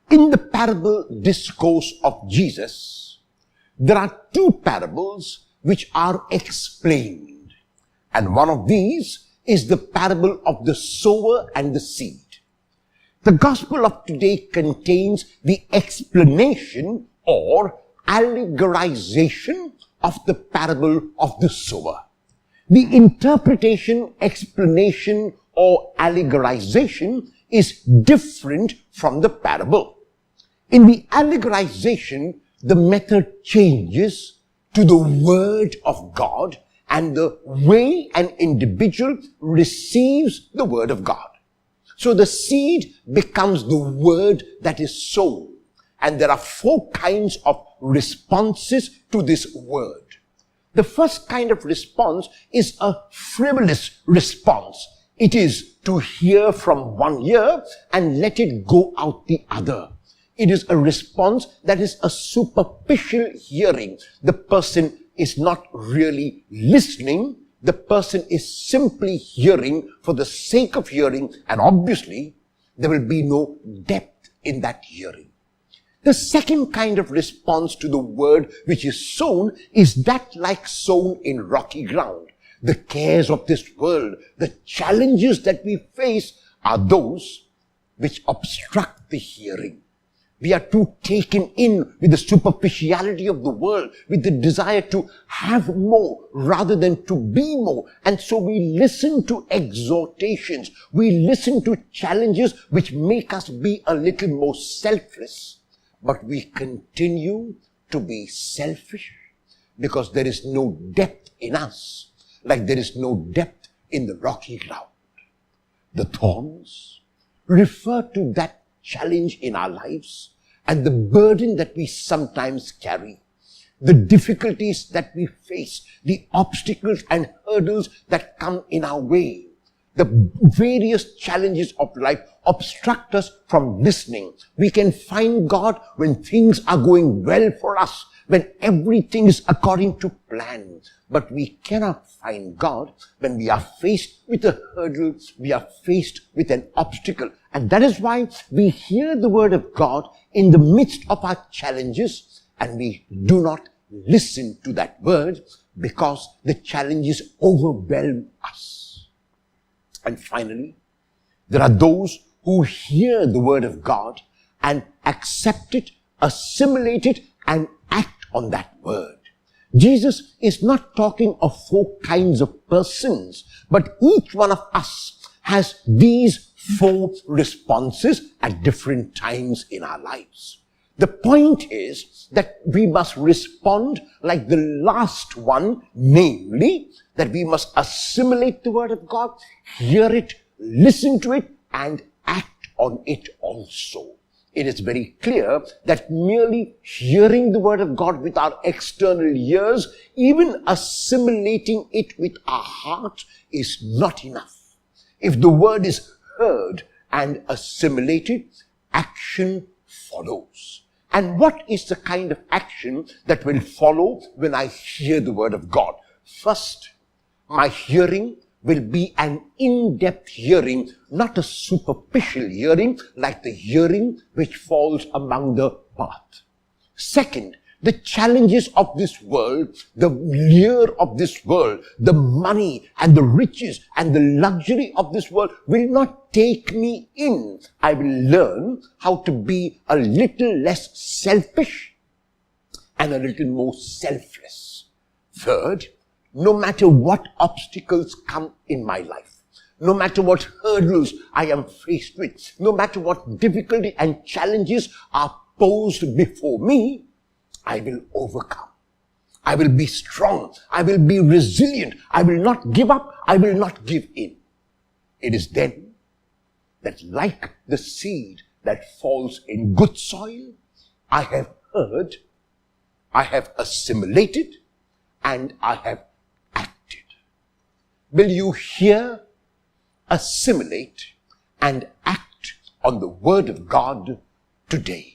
In the parable discourse of Jesus, there are two parables which are explained. And one of these is the parable of the sower and the seed. The gospel of today contains the explanation or allegorization of the parable of the sower. The interpretation, explanation, or allegorization is different from the parable. In the allegorization, the method changes to the word of God and the way an individual receives the word of God. So the seed becomes the word that is sown. And there are 4 kinds of responses to this word. The first kind of response is a frivolous response. It is to hear from one ear and let it go out the other. It is a response that is a superficial hearing. The person is not really listening. The person is simply hearing for the sake of hearing, and obviously there will be no depth in that hearing. The second kind of response to the word which is sown is that like sown in rocky ground. The cares of this world, the challenges that we face are those which obstruct the hearing. We are too taken in with the superficiality of the world, with the desire to have more rather than to be more. And so we listen to exhortations, we listen to challenges which make us be a little more selfless. But we continue to be selfish because there is no depth in us, like there is no depth in the rocky ground. The thorns refer to that challenge in our lives and the burden that we sometimes carry, the difficulties that we face, the obstacles and hurdles that come in our way. The various challenges of life obstruct us from listening. We can find God when things are going well for us, when everything is according to plan. But we cannot find God when we are faced with a hurdle, we are faced with an obstacle. And that is why we hear the word of God in the midst of our challenges and we do not listen to that word because the challenges overwhelm us. And finally, there are those who hear the word of God and accept it, assimilate it, and act on that word. Jesus is not talking of 4 kinds of persons, but each one of us has these 4 responses at different times in our lives. The point is that we must respond like the last one, namely, that we must assimilate the word of God, hear it, listen to it, and act on it also. It is very clear that merely hearing the word of God with our external ears, even assimilating it with our heart, is not enough. If the word is heard and assimilated, action follows. And what is the kind of action that will follow when I hear the word of God? First, my hearing will be an in-depth hearing, not a superficial hearing like the hearing which falls among the path. Second, the challenges of this world, the lure of this world, the money and the riches and the luxury of this world will not take me in. I will learn how to be a little less selfish and a little more selfless. Third, no matter what obstacles come in my life, no matter what hurdles I am faced with, no matter what difficulty and challenges are posed before me, I will overcome. I will be strong. I will be resilient. I will not give up. I will not give in. It is then that, like the seed that falls in good soil, I have heard, I have assimilated, and I have acted. Will you hear, assimilate, and act on the word of God today?